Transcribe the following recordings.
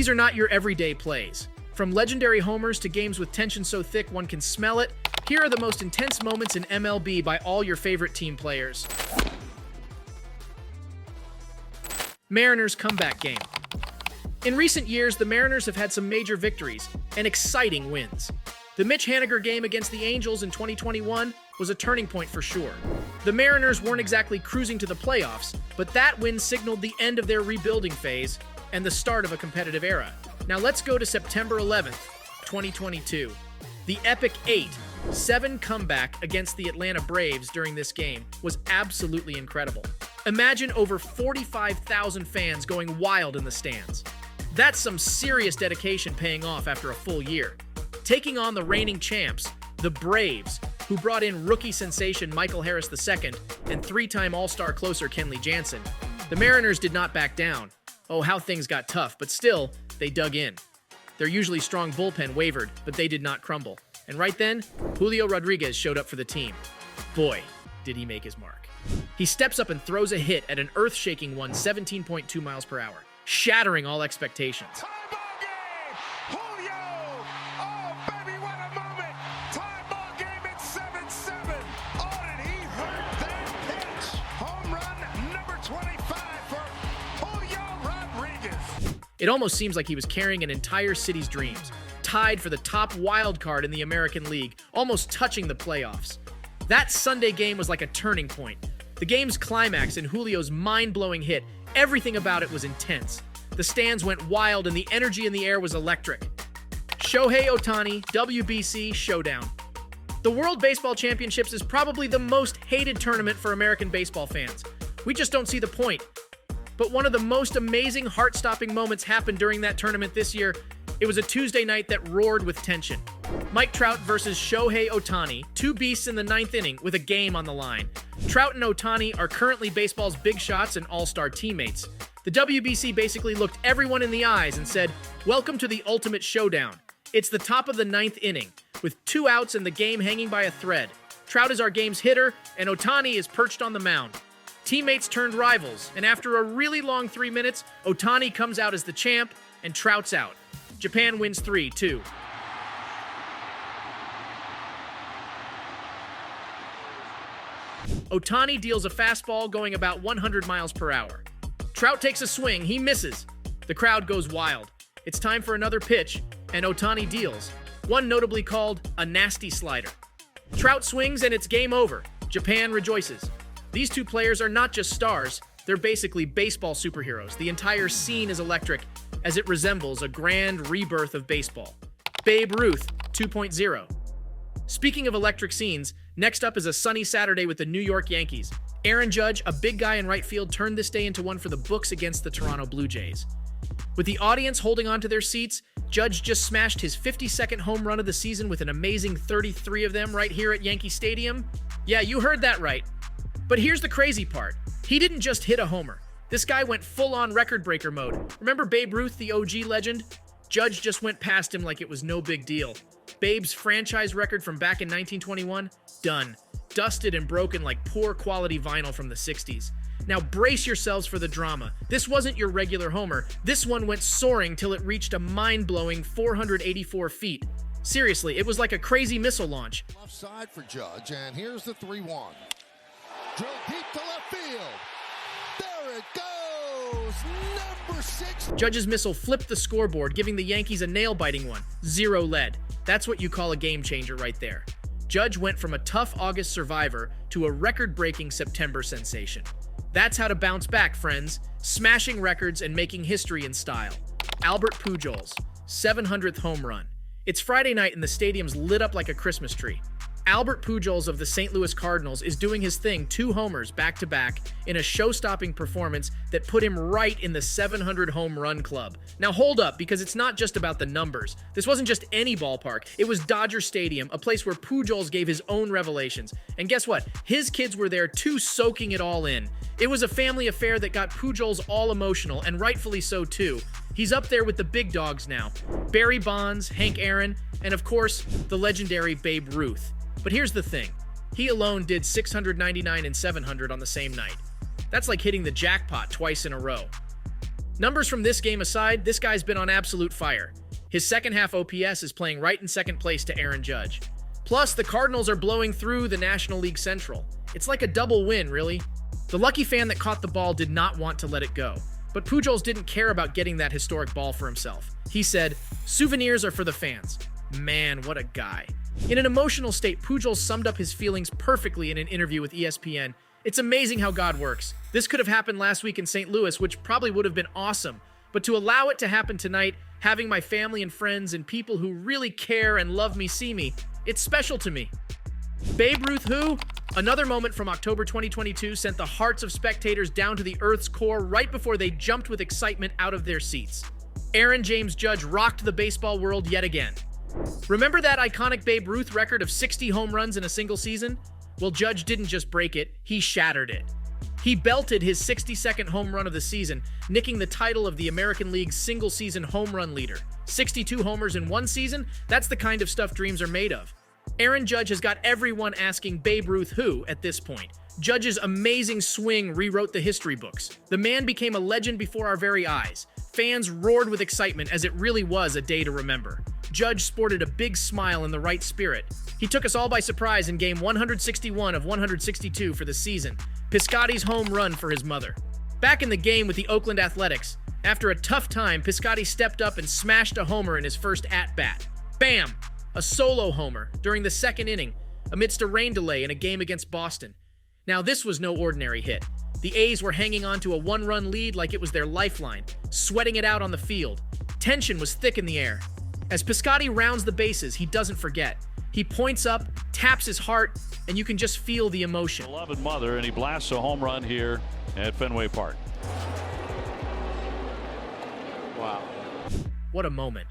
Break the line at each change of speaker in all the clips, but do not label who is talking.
These are not your everyday plays. From legendary homers to games with tension so thick one can smell it, here are the most intense moments in MLB by all your favorite team players. Mariners comeback game. In recent years, the Mariners have had some major victories and exciting wins. The Mitch Haniger game against the Angels in 2021 was a turning point for sure. The Mariners weren't exactly cruising to the playoffs, but that win signaled the end of their rebuilding phase and the start of a competitive era. Now let's go to September 11th, 2022. The epic 8-7 comeback against the Atlanta Braves during this game was absolutely incredible. Imagine over 45,000 fans going wild in the stands. That's some serious dedication paying off after a full year. Taking on the reigning champs, the Braves, who brought in rookie sensation Michael Harris II and three-time All-Star closer Kenley Jansen, the Mariners did not back down. Oh, how things got tough, but still, they dug in. Their usually strong bullpen wavered, but they did not crumble. And right then, Julio Rodriguez showed up for the team. Boy, did he make his mark. He steps up and throws a hit at an earth-shaking 17.2 miles per hour, shattering all expectations. It almost seems like he was carrying an entire city's dreams, tied for the top wild card in the American League, almost touching the playoffs. That Sunday game was like a turning point. The game's climax and Julio's mind-blowing hit, everything about it was intense. The stands went wild and the energy in the air was electric. Shohei OHTANI, WBC, Showdown. The World Baseball Championships is probably the most hated tournament for American baseball fans. We just don't see the point. But one of the most amazing, heart-stopping moments happened during that tournament this year. It was a Tuesday night that roared with tension. Mike Trout versus Shohei OHTANI, two beasts in the ninth inning with a game on the line. Trout and OHTANI are currently baseball's big shots and all-star teammates. The WBC basically looked everyone in the eyes and said, "Welcome to the ultimate showdown." It's the top of the ninth inning, with 2 outs and the game hanging by a thread. Trout is our game's hitter, and OHTANI is perched on the mound. Teammates turned rivals, and after a really long 3 minutes, OHTANI comes out as the champ, and Trout's out. Japan wins 3-2. OHTANI deals a fastball going about 100 miles per hour. Trout takes a swing, he misses. The crowd goes wild. It's time for another pitch, and OHTANI deals, one notably called a nasty slider. Trout swings, and it's game over. Japan rejoices. These two players are not just stars, they're basically baseball superheroes. The entire scene is electric, as it resembles a grand rebirth of baseball. Babe Ruth 2.0. Speaking of electric scenes, next up is a sunny Saturday with the New York Yankees. Aaron Judge, a big guy in right field, turned this day into one for the books against the Toronto Blue Jays. With the audience holding on to their seats, Judge just smashed his 52nd home run of the season with an amazing 33 of them right here at Yankee Stadium. Yeah, you heard that right. But here's the crazy part. He didn't just hit a homer. This guy went full-on record-breaker mode. Remember Babe Ruth, the OG legend? Judge just went past him like it was no big deal. Babe's franchise record from back in 1921? Done. Dusted and broken like poor quality vinyl from the 60s. Now brace yourselves for the drama. This wasn't your regular homer. This one went soaring till it reached a mind-blowing 484 feet. Seriously, it was like a crazy missile launch.
Left side for Judge, and here's the 3-1. Drill deep to left field. There it goes. Number 6.
Judge's missile flipped the scoreboard, giving the Yankees a nail-biting one. 0 lead. That's what you call a game changer right there. Judge went from a tough August survivor to a record-breaking September sensation. That's how to bounce back, friends. Smashing records and making history in style. Albert Pujols, 700th home run. It's Friday night and the stadium's lit up like a Christmas tree. Albert Pujols of the St. Louis Cardinals is doing his thing, 2 homers back-to-back in a show-stopping performance that put him right in the 700 home run club. Now hold up, because it's not just about the numbers. This wasn't just any ballpark. It was Dodger Stadium, a place where Pujols gave his own revelations. And guess what? His kids were there too, soaking it all in. It was a family affair that got Pujols all emotional, and rightfully so too. He's up there with the big dogs now. Barry Bonds, Hank Aaron, and of course, the legendary Babe Ruth. But here's the thing. He alone did 699 and 700 on the same night. That's like hitting the jackpot twice in a row. Numbers from this game aside, this guy's been on absolute fire. His second half OPS is playing right in second place to Aaron Judge. Plus, the Cardinals are blowing through the National League Central. It's like a double win, really. The lucky fan that caught the ball did not want to let it go. But Pujols didn't care about getting that historic ball for himself. He said, "Souvenirs are for the fans." Man, what a guy. In an emotional state, Pujols summed up his feelings perfectly in an interview with ESPN. It's amazing how God works. This could have happened last week in St. Louis, which probably would have been awesome. But to allow it to happen tonight, having my family and friends and people who really care and love me see me, it's special to me. Babe Ruth who? Another moment from October 2022 sent the hearts of spectators down to the Earth's core right before they jumped with excitement out of their seats. Aaron James Judge rocked the baseball world yet again. Remember that iconic Babe Ruth record of 60 home runs in a single season? Well, Judge didn't just break it, he shattered it. He belted his 62nd home run of the season, nicking the title of the American League's single-season home run leader. 62 homers in one season? That's the kind of stuff dreams are made of. Aaron Judge has got everyone asking Babe Ruth who at this point. Judge's amazing swing rewrote the history books. The man became a legend before our very eyes. Fans roared with excitement as it really was a day to remember. Judge sported a big smile in the right spirit. He took us all by surprise in game 161 of 162 for the season. Piscotty's home run for his mother. Back in the game with the Oakland Athletics, after a tough time, Piscotty stepped up and smashed a homer in his first at-bat. Bam! A solo homer during the second inning amidst a rain delay in a game against Boston. Now this was no ordinary hit. The A's were hanging on to a one-run lead like it was their lifeline, sweating it out on the field. Tension was thick in the air. As Piscotty rounds the bases, he doesn't forget. He points up, taps his heart, and you can just feel the emotion.
Beloved mother, and he blasts a home run here at Fenway Park.
Wow. What a moment.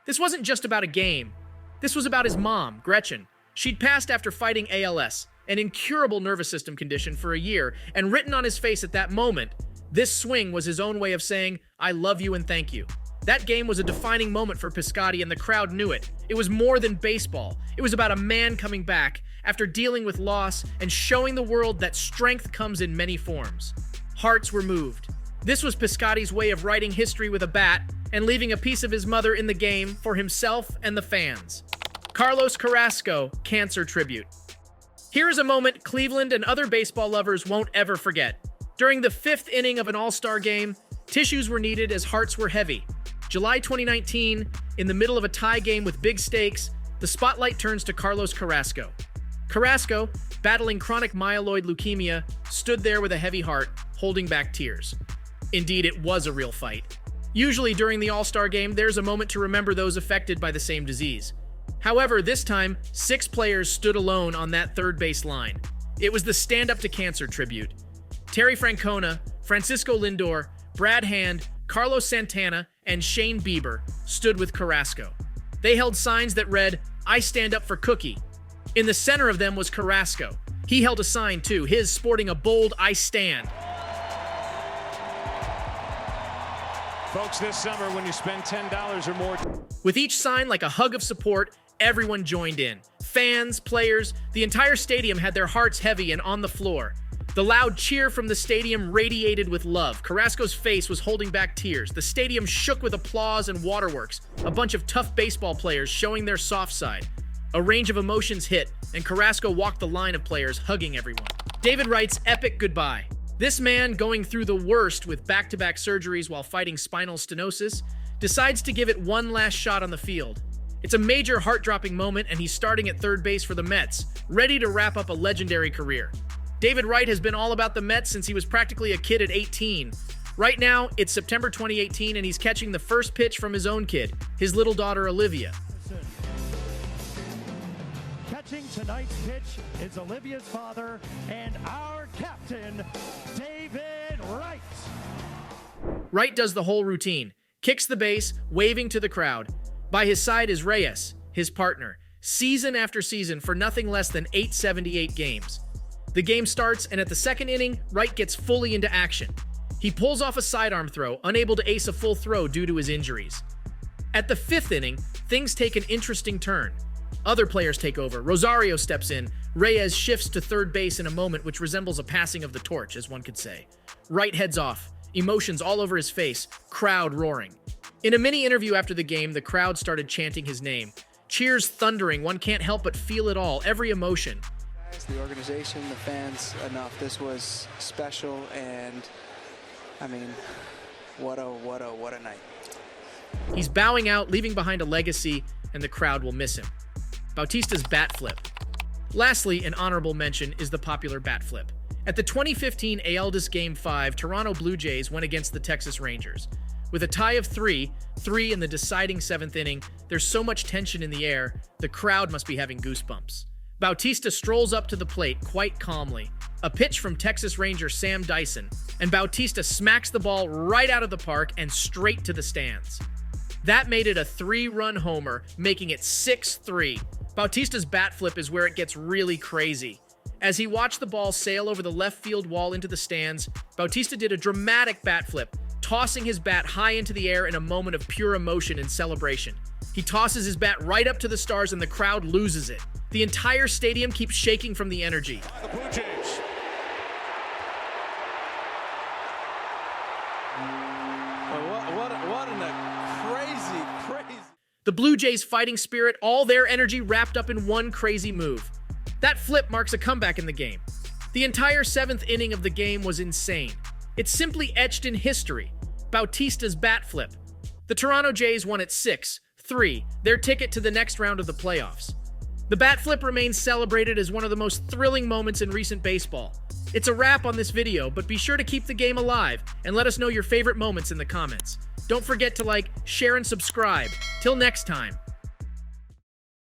This wasn't just about a game. This was about his mom, Gretchen. She'd passed after fighting ALS, an incurable nervous system condition, for a year, and written on his face at that moment, this swing was his own way of saying, "I love you and thank you." That game was a defining moment for Piscotty, and the crowd knew it. It was more than baseball. It was about a man coming back after dealing with loss and showing the world that strength comes in many forms. Hearts were moved. This was Piscotty's way of writing history with a bat and leaving a piece of his mother in the game for himself and the fans. Carlos Carrasco, Cancer Tribute. Here is a moment Cleveland and other baseball lovers won't ever forget. During the 5th inning of an all-star game, tissues were needed as hearts were heavy. July 2019, in the middle of a tie game with big stakes, the spotlight turns to Carlos Carrasco. Carrasco, battling chronic myeloid leukemia, stood there with a heavy heart, holding back tears. Indeed, it was a real fight. Usually during the All-Star game, there's a moment to remember those affected by the same disease. However, this time, 6 players stood alone on that third base line. It was the Stand Up to Cancer tribute. Terry Francona, Francisco Lindor, Brad Hand, Carlos Santana, and Shane Bieber stood with Carrasco. They held signs that read, "I stand up for Cookie." In the center of them was Carrasco. He held a sign too, his sporting a bold "I stand."
Folks, this summer when you spend $10 or more.
With each sign like a hug of support, everyone joined in. Fans, players, the entire stadium had their hearts heavy and on the floor. The loud cheer from the stadium radiated with love. Carrasco's face was holding back tears. The stadium shook with applause and waterworks, a bunch of tough baseball players showing their soft side. A range of emotions hit, and Carrasco walked the line of players, hugging everyone. David Wright's epic goodbye. This man, going through the worst with back-to-back surgeries while fighting spinal stenosis, decides to give it one last shot on the field. It's a major heart-dropping moment, and he's starting at third base for the Mets, ready to wrap up a legendary career. David Wright has been all about the Mets since he was practically a kid at 18. Right now, it's September 2018, and he's catching the first pitch from his own kid, his little daughter Olivia.
Catching tonight's pitch is Olivia's father and our captain, David Wright.
Wright does the whole routine, kicks the base, waving to the crowd. By his side is Reyes, his partner, season after season for nothing less than 878 games. The game starts, and at the second inning, Wright gets fully into action. He pulls off a sidearm throw, unable to ace a full throw due to his injuries. At the 5th inning, things take an interesting turn. Other players take over. Rosario steps in. Reyes shifts to third base in a moment which resembles a passing of the torch, as one could say. Wright heads off. Emotions all over his face, crowd roaring. In a mini interview after the game, the crowd started chanting his name. Cheers thundering, one can't help but feel it all, every emotion.
The organization, the fans, enough. This was special, and I mean, what a night.
He's bowing out, leaving behind a legacy, and the crowd will miss him. Bautista's bat flip. Lastly, an honorable mention is the popular bat flip. At the 2015 ALDS Game 5, Toronto Blue Jays went against the Texas Rangers. With a tie of 3 in the deciding 7th inning, there's so much tension in the air, the crowd must be having goosebumps. Bautista strolls up to the plate quite calmly. A pitch from Texas Ranger Sam Dyson, and Bautista smacks the ball right out of the park and straight to the stands. That made it a 3-run homer, making it 6-3. Bautista's bat flip is where it gets really crazy. As he watched the ball sail over the left field wall into the stands, Bautista did a dramatic bat flip, tossing his bat high into the air in a moment of pure emotion and celebration. He tosses his bat right up to the stars and the crowd loses it. The entire stadium keeps shaking from the energy.
The Blue Jays.
What a crazy.
The Blue Jays' fighting spirit, all their energy wrapped up in one crazy move. That flip marks a comeback in the game. The entire 7th inning of the game was insane. It's simply etched in history. Bautista's bat flip. The Toronto Jays won at 6-3, their ticket to the next round of the playoffs. The bat flip remains celebrated as one of the most thrilling moments in recent baseball. It's a wrap on this video, but be sure to keep the game alive and let us know your favorite moments in the comments. Don't forget to like, share, and subscribe. Till next time.